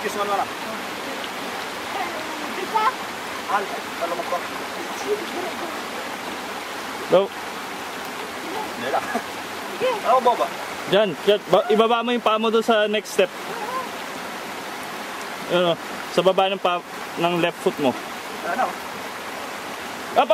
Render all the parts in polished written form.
Excuse mo na. Al, talo mo ko. Go. Nila. Ako baba. Diyan, ibaba mo yung paa mo doon sa next step. Ano, sa baba ng left foot mo. Ano? Up.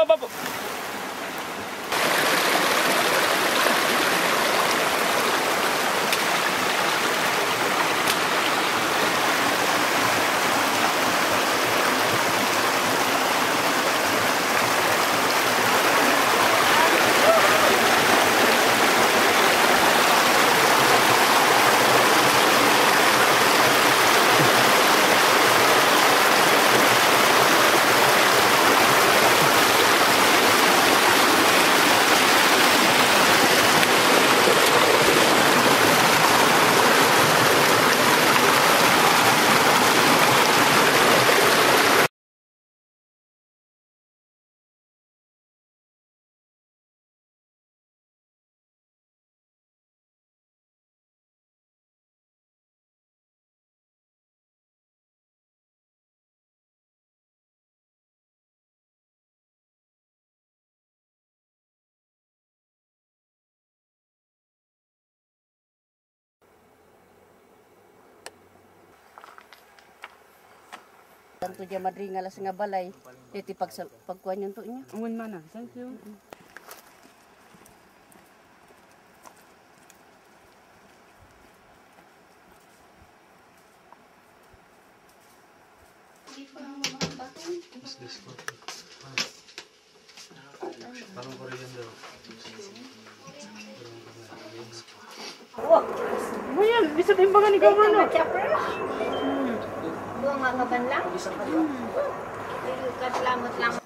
Tanto dia madringa las nga balay. Iti pagkuhan yung to niya. Ungon mana. Thank you. Parang Korean daw. Ayan, bisa timbangan ni kawan no. Buang nga ban lang. Katlamot lang.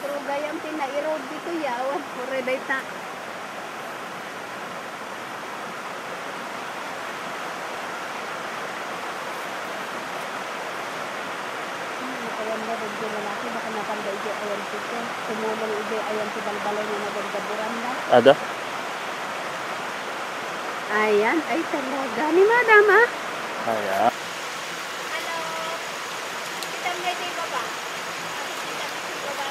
True gayam pinairod dito yawan. Pure data. Ayan ba rin yung lalaki, baka napanda ito ayan dito. Tumulong ito ayan si balbalay na nagagaburan na. Ada? Ayan, ay talaga. Ni madam ah. Ayan. Hello. Kita mo ito yung baba. Kita mo ito yung baba.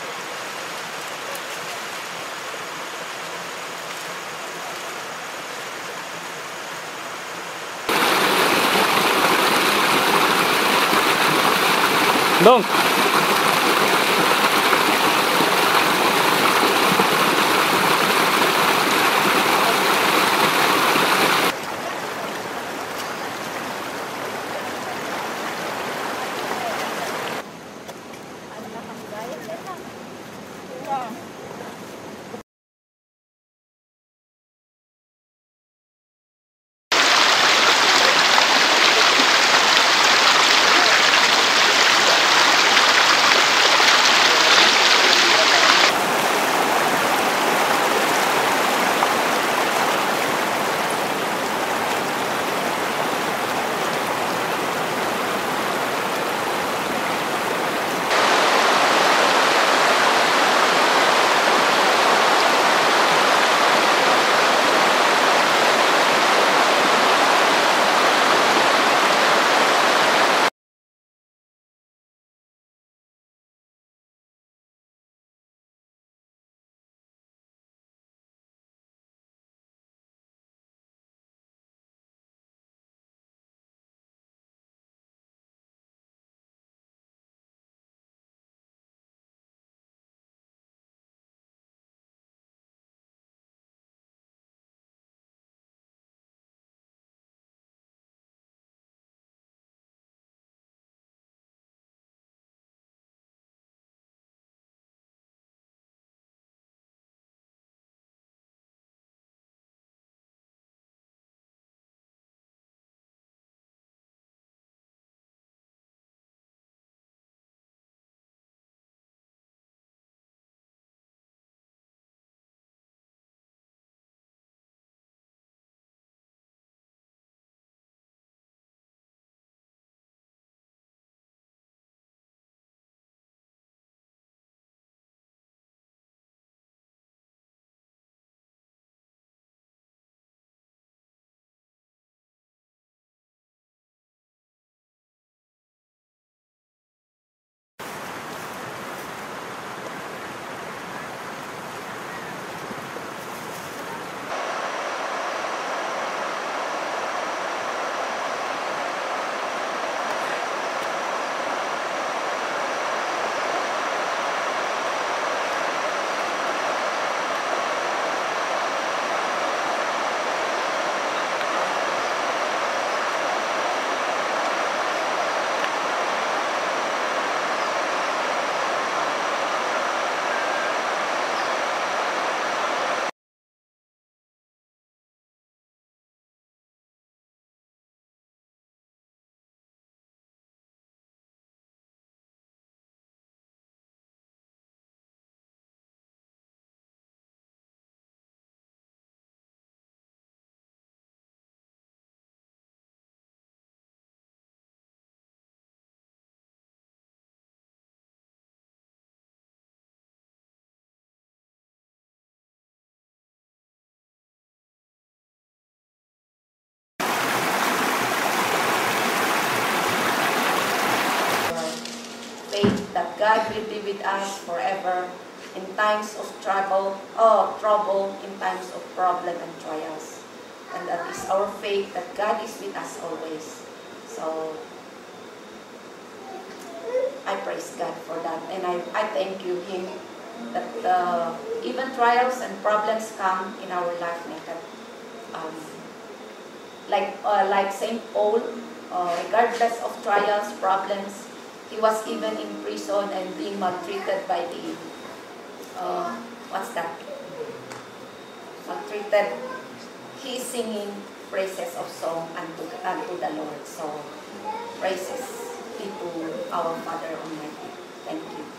Dong. God will be with us forever in times of trouble, in times of problem and trials. And that is our faith that God is with us always. So, I praise God for that. And I thank you, Him, that even trials and problems come in our life, like St. Paul, regardless of trials, problems, he was even in prison and being maltreated by the, maltreated. He is singing praises of song unto the Lord. So, praises be to our Father Almighty. Thank you.